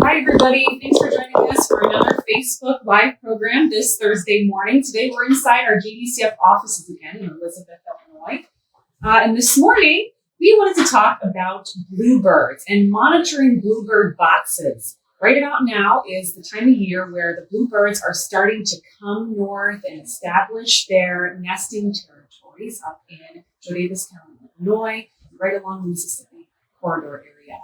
Hi, everybody. Thanks for joining us for another Facebook Live program this Thursday morning. Today, we're inside our GDCF offices again in Elizabeth, Illinois. And this morning, we wanted to talk about bluebirds and monitoring bluebird boxes. Right about now is the time of year where the bluebirds are starting to come north and establish their nesting territories up in Davis County, Illinois, right along the Mississippi corridor area.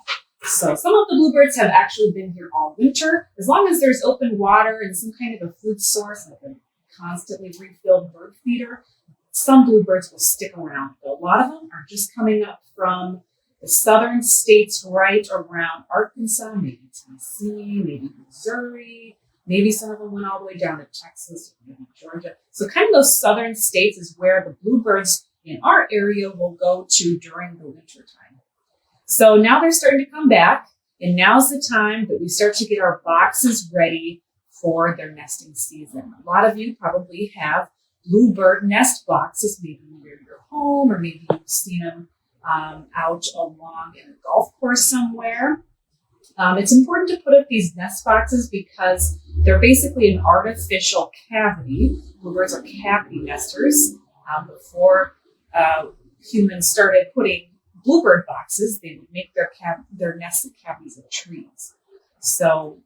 So some of the bluebirds have actually been here all winter. As long as there's open water and some kind of a food source, like a constantly refilled bird feeder, some bluebirds will stick around. But a lot of them are just coming up from the southern states right around Arkansas, maybe Tennessee, maybe Missouri, maybe some of them went all the way down to Texas, maybe Georgia. So kind of those southern states is where the bluebirds in our area will go to during the winter time. So now they're starting to come back, and now's the time that we start to get our boxes ready for their nesting season. A lot of you probably have bluebird nest boxes, maybe near your home, or maybe you've seen them out along in a golf course somewhere. It's important to put up these nest boxes because they're basically an artificial cavity. Bluebirds are cavity nesters. Before humans started putting bluebird boxes, they would make their nested cavities of trees. So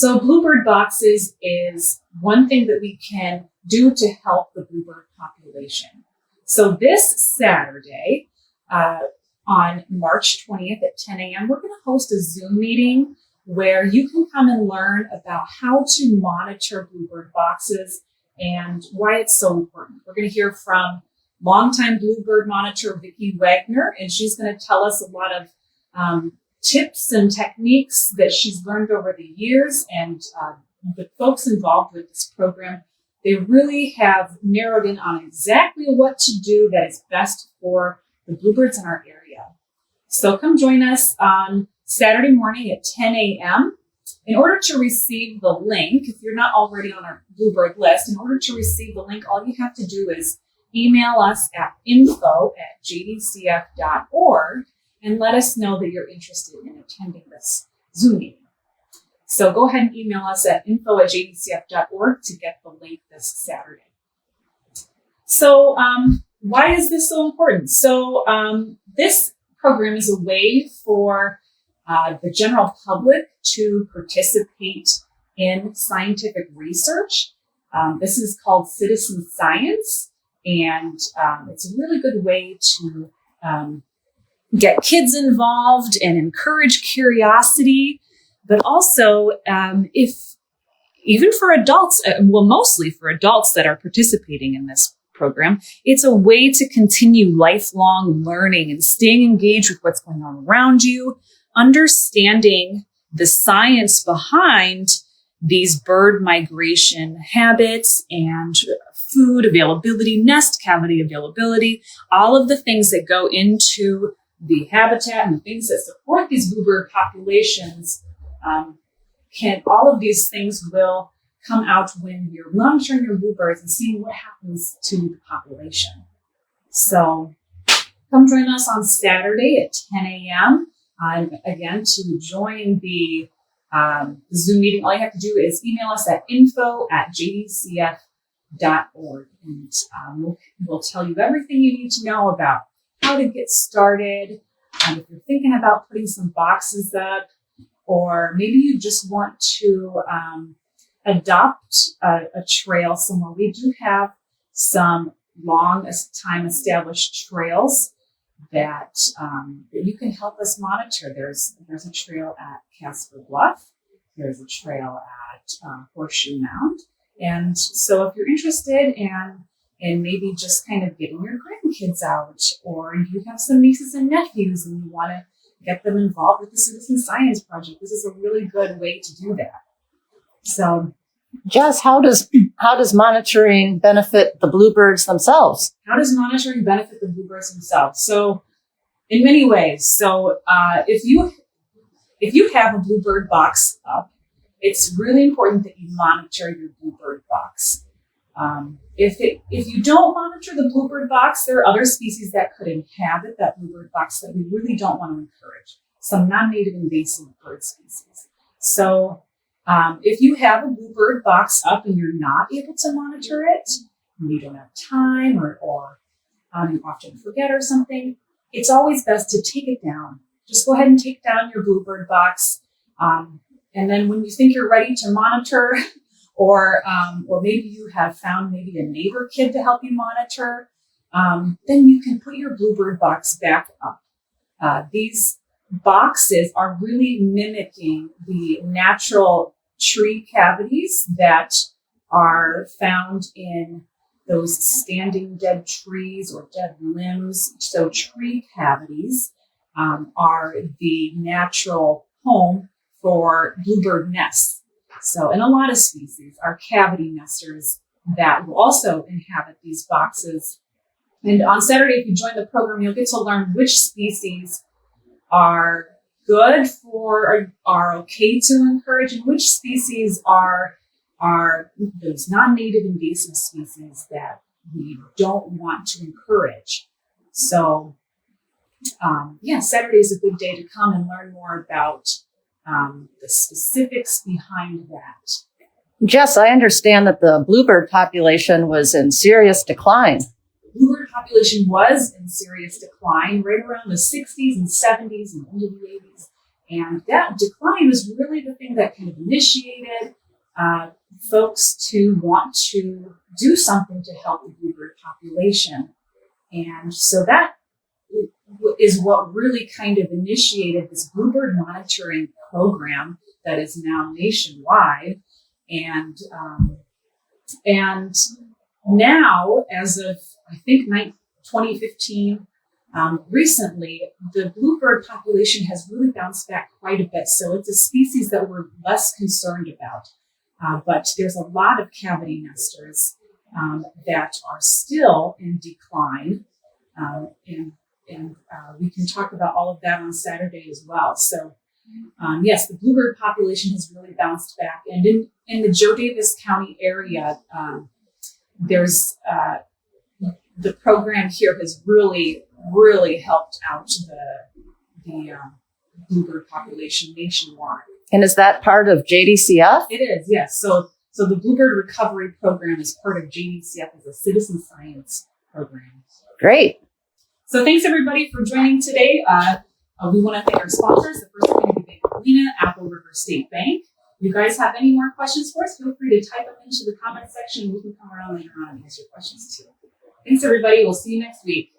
bluebird boxes is one thing that we can do to help the bluebird population. So this Saturday, on March 20th at 10 a.m., we're going to host a Zoom meeting where you can come and learn about how to monitor bluebird boxes and why it's so important. We're going to hear from longtime bluebird monitor Vicki Wagner, and she's going to tell us a lot of tips and techniques that she's learned over the years. And the folks involved with this program, they really have narrowed in on exactly what to do that is best for the bluebirds in our area. So come join us on Saturday morning at 10 a.m. In order to receive the link, if you're not already on our bluebird list, in order to receive the link, all you have to do is email us at info@jdcf.org and let us know that you're interested in attending this Zoom meeting. So go ahead and email us at info@jdcf.org to get the link this Saturday. So why is this so important? So this program is a way for the general public to participate in scientific research. This is called citizen science. And it's a really good way to get kids involved and encourage curiosity, but also if even for adults, mostly for adults that are participating in this program, it's a way to continue lifelong learning and staying engaged with what's going on around you, understanding the science behind these bird migration habits and food availability, nest cavity availability, all of the things that go into the habitat and the things that support these bluebird populations. All of these things will come out when you're monitoring your bluebirds and seeing what happens to the population. So come join us on Saturday at 10 a.m. Again, to join the Zoom meeting, all you have to do is email us at info@jdcf.org, and we'll tell you everything you need to know about how to get started. If you're thinking about putting some boxes up, or maybe you just want to adopt a trail somewhere, we do have some long time established trails that you can help us monitor. There's a trail at Casper Bluff. There's a trail at Horseshoe Mound. And so if you're interested in maybe just kind of getting your grandkids out, or you have some nieces and nephews and you want to get them involved with the Citizen Science Project, this is a really good way to do that. So, Jess, how does monitoring benefit the bluebirds themselves? How does monitoring benefit the bluebirds themselves? So, in many ways. So, if you have a bluebird box up, it's really important that you monitor your bluebird box. If you don't monitor the bluebird box, there are other species that could inhabit that bluebird box that we really don't want to encourage. Some non-native invasive bird species. So if you have a bluebird box up and you're not able to monitor it, you don't have time or you often forget or something, it's always best to take it down. Just go ahead and take down your bluebird box. And then when you think you're ready to monitor, or maybe you have found maybe a neighbor kid to help you monitor, then you can put your bluebird box back up. These boxes are really mimicking the natural tree cavities that are found in those standing dead trees or dead limbs. So tree cavities are the natural home for bluebird nests. So, and a lot of species are cavity nesters that will also inhabit these boxes. And on Saturday, if you join the program, you'll get to learn which species are good for, are okay to encourage, and which species are those non-native invasive species that we don't want to encourage. So, Saturday is a good day to come and learn more about the specifics behind that. Jess, I understand that the bluebird population was in serious decline. The bluebird population was in serious decline right around the 60s and 70s and into the 80s. And that decline was really the thing that kind of initiated folks to want to do something to help the bluebird population. And so that is what really kind of initiated this bluebird monitoring program that is now nationwide. And now, as of, I think, 2015, recently, the bluebird population has really bounced back quite a bit. So it's a species that we're less concerned about. But there's a lot of cavity nesters that are still in decline. And we can talk about all of that on Saturday as well. So, yes, the bluebird population has really bounced back. And in the Joe Davis County area, there's the program here has really, really helped out the bluebird population nationwide. And is that part of JDCF? It is, yes. So the Bluebird Recovery Program is part of JDCF as a citizen science program. Great. So thanks everybody for joining today. We want to thank our sponsors. The first Community Bank of Galena, Apple River State Bank. If you guys have any more questions for us, feel free to type them into the comment section. We can come around later on and answer questions too. Thanks everybody. We'll see you next week.